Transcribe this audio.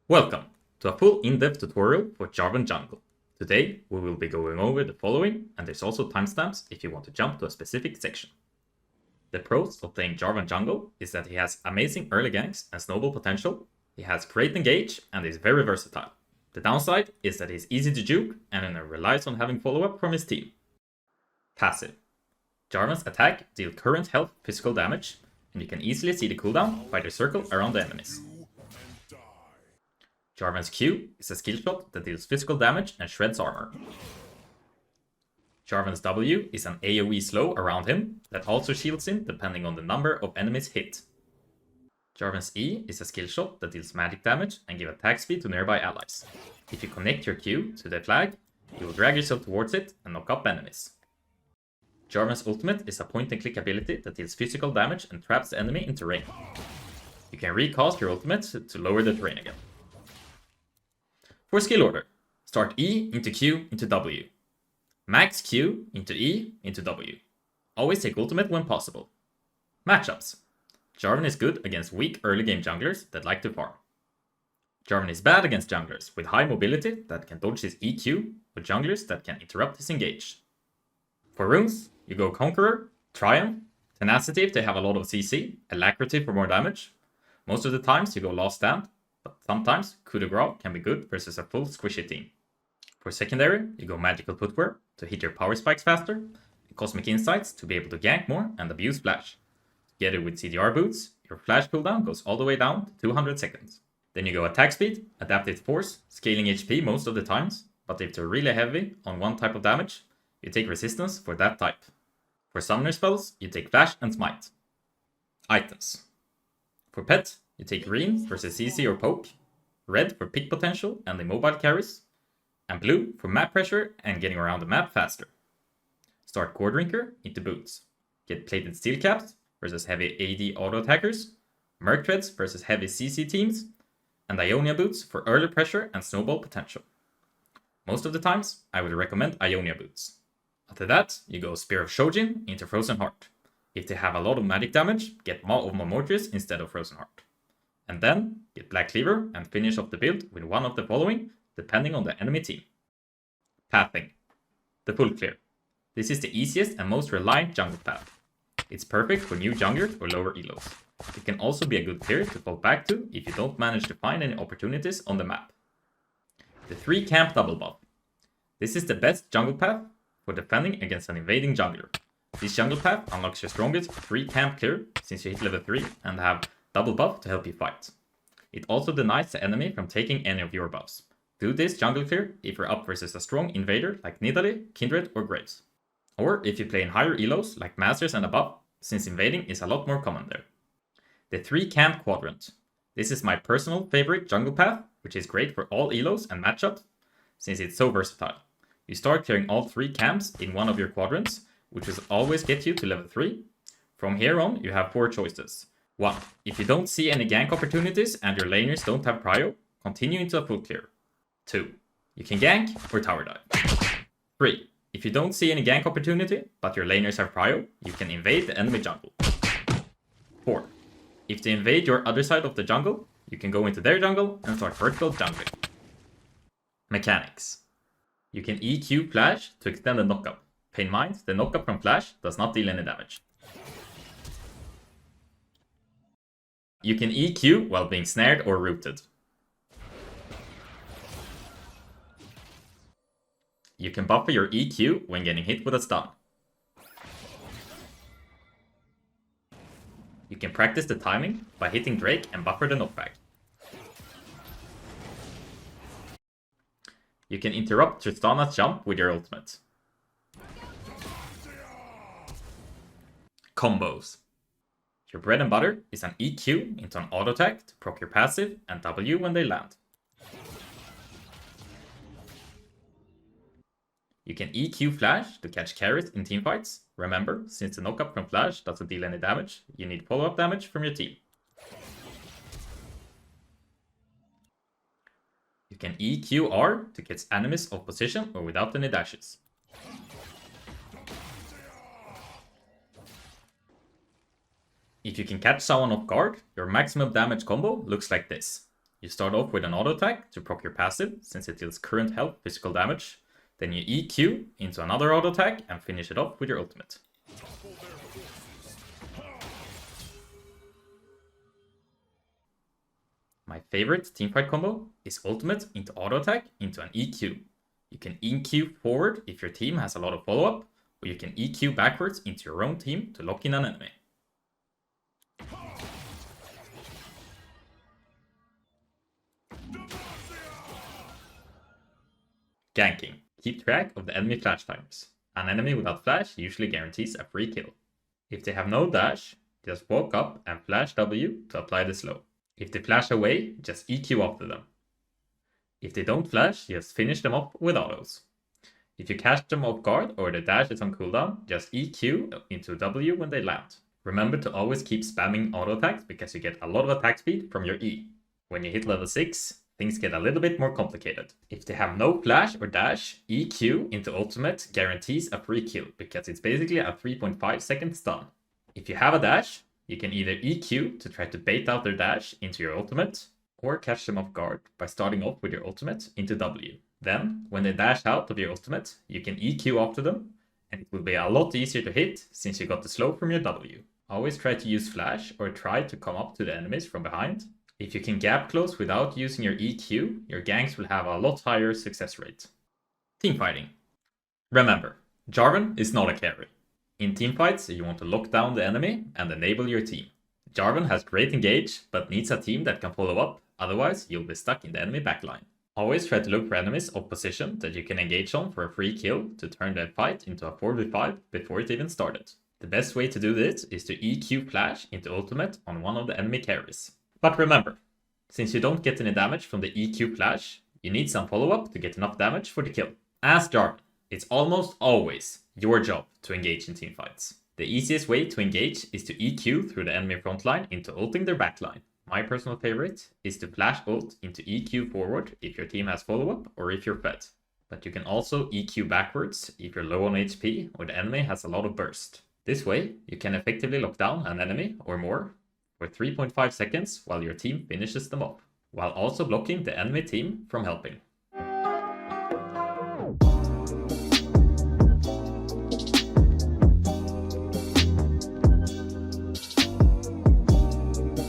Welcome to a full in-depth tutorial for Jarvan Jungle. Today we will be going over the following, and there's also timestamps if you want to jump to a specific section. The pros of playing Jarvan Jungle is that he has amazing early ganks and snowball potential, he has great engage and is very versatile. The downside is that he's easy to juke and then relies on having follow-up from his team. Passive. Jarvan's attack deals current health physical damage, and you can easily see the cooldown by the circle around the enemies. Jarvan's Q is a skill shot that deals physical damage and shreds armor. Jarvan's W is an AoE slow around him that also shields him depending on the number of enemies hit. Jarvan's E is a skill shot that deals magic damage and gives attack speed to nearby allies. If you connect your Q to the flag, you will drag yourself towards it and knock up enemies. Jarvan's ultimate is a point and click ability that deals physical damage and traps the enemy in terrain. You can recast your ultimate to lower the terrain again. For skill order, start E into Q into W. Max Q into E into W. Always take ultimate when possible. Matchups. Jarvan is good against weak early game junglers that like to farm. Jarvan is bad against junglers with high mobility that can dodge his EQ, or junglers that can interrupt his engage. For runes, you go Conqueror, Triumph, Tenacity if they have a lot of CC, Alacrity for more damage. Most of the times you go Last Stand, but sometimes Coup de Grace can be good versus a full squishy team. For secondary, you go Magical Footwear to hit your power spikes faster, and Cosmic Insights to be able to gank more and abuse flash. Together with CDR boots, your flash cooldown goes all the way down to 200 seconds. Then you go Attack Speed, Adaptive Force, scaling HP most of the times, but if they're really heavy on one type of damage, you take Resistance for that type. For summoner spells, you take Flash and Smite. Items. For pet, you take green versus CC or poke, red for pick potential and immobile carries, and blue for map pressure and getting around the map faster. Start Core Drinker into boots. Get plated steel caps versus heavy AD auto attackers, Merc Treads versus heavy CC teams, and Ionia boots for early pressure and snowball potential. Most of the times, I would recommend Ionia boots. After that, you go Spear of Shojin into Frozen Heart. If they have a lot of magic damage, get Maw of Mortis instead of Frozen Heart. And then, get Black Cleaver and finish off the build with one of the following, depending on the enemy team. Pahting. The full clear. This is the easiest and most reliant jungle path. It's perfect for new junglers or lower elos. It can also be a good clear to fall back to if you don't manage to find any opportunities on the map. The 3 camp double buff. This is the best jungle path for defending against an invading jungler. This jungle path unlocks your strongest 3 camp clear since you hit level 3 and have double buff to help you fight. It also denies the enemy from taking any of your buffs. Do this jungle clear if you're up versus a strong invader like Nidalee, Kindred or Graves. Or if you play in higher elos like Masters and above, since invading is a lot more common there. The 3 camp quadrant. This is my personal favorite jungle path, which is great for all elos and matchups since it's so versatile. You start clearing all 3 camps in one of your quadrants, which will always get you to level 3. From here on, you have 4 choices. 1. If you don't see any gank opportunities and your laners don't have prio, continue into a full clear. 2. You can gank or tower dive. 3. If you don't see any gank opportunity, but your laners have prio, you can invade the enemy jungle. 4. If they invade your other side of the jungle, you can go into their jungle and start vertical jungling. Mechanics. You can EQ Flash to extend the knockup. Pay in mind, the knockup from Flash does not deal any damage. You can EQ while being snared or rooted. You can buffer your EQ when getting hit with a stun. You can practice the timing by hitting Drake and buffer the knockback. You can interrupt Tristana's jump with your ultimate. Combos. Your bread and butter is an EQ into an auto attack to proc your passive and W when they land. You can EQ Flash to catch carries in teamfights. Remember, since the knockup from Flash doesn't deal any damage, you need follow-up damage from your team. You can EQ R to catch enemies off position or without any dashes. If you can catch someone off guard, your maximum damage combo looks like this. You start off with an auto attack to proc your passive, since it deals current health physical damage. Then you EQ into another auto attack and finish it off with your ultimate. My favorite teamfight combo is ultimate into auto attack into an EQ. You can EQ forward if your team has a lot of follow-up, or you can EQ backwards into your own team to lock in an enemy. Ganking. Keep track of the enemy flash timers. An enemy without flash usually guarantees a free kill. If they have no dash, just walk up and flash W to apply the slow. If they flash away, just EQ after them. If they don't flash, just finish them off with autos. If you catch them off guard or the dash is on cooldown, just EQ into W when they land. Remember to always keep spamming auto attacks because you get a lot of attack speed from your E. When you hit level 6, things get a little bit more complicated. If they have no flash or dash, EQ into ultimate guarantees a free kill because it's basically a 3.5 second stun. If you have a dash, you can either EQ to try to bait out their dash into your ultimate, or catch them off guard by starting off with your ultimate into W. Then, when they dash out of your ultimate, you can EQ after them, and it will be a lot easier to hit since you got the slow from your W. Always try to use flash or try to come up to the enemies from behind. If you can gap close without using your EQ, your ganks will have a lot higher success rate. Teamfighting. Remember, Jarvan is not a carry. In teamfights, you want to lock down the enemy and enable your team. Jarvan has great engage, but needs a team that can follow up, otherwise you'll be stuck in the enemy backline. Always try to look for enemies of position that you can engage on for a free kill to turn the fight into a 4v5 before it even started. The best way to do this is to EQ flash into ultimate on one of the enemy carries. But remember, since you don't get any damage from the EQ flash, you need some follow-up to get enough damage for the kill. As Jarvan, it's almost always your job to engage in teamfights. The easiest way to engage is to EQ through the enemy frontline into ulting their backline. My personal favorite is to flash ult into EQ forward if your team has follow-up or if you're fed. But you can also EQ backwards if you're low on HP or the enemy has a lot of burst. This way, you can effectively lock down an enemy or more for 3.5 seconds while your team finishes them off, while also blocking the enemy team from helping.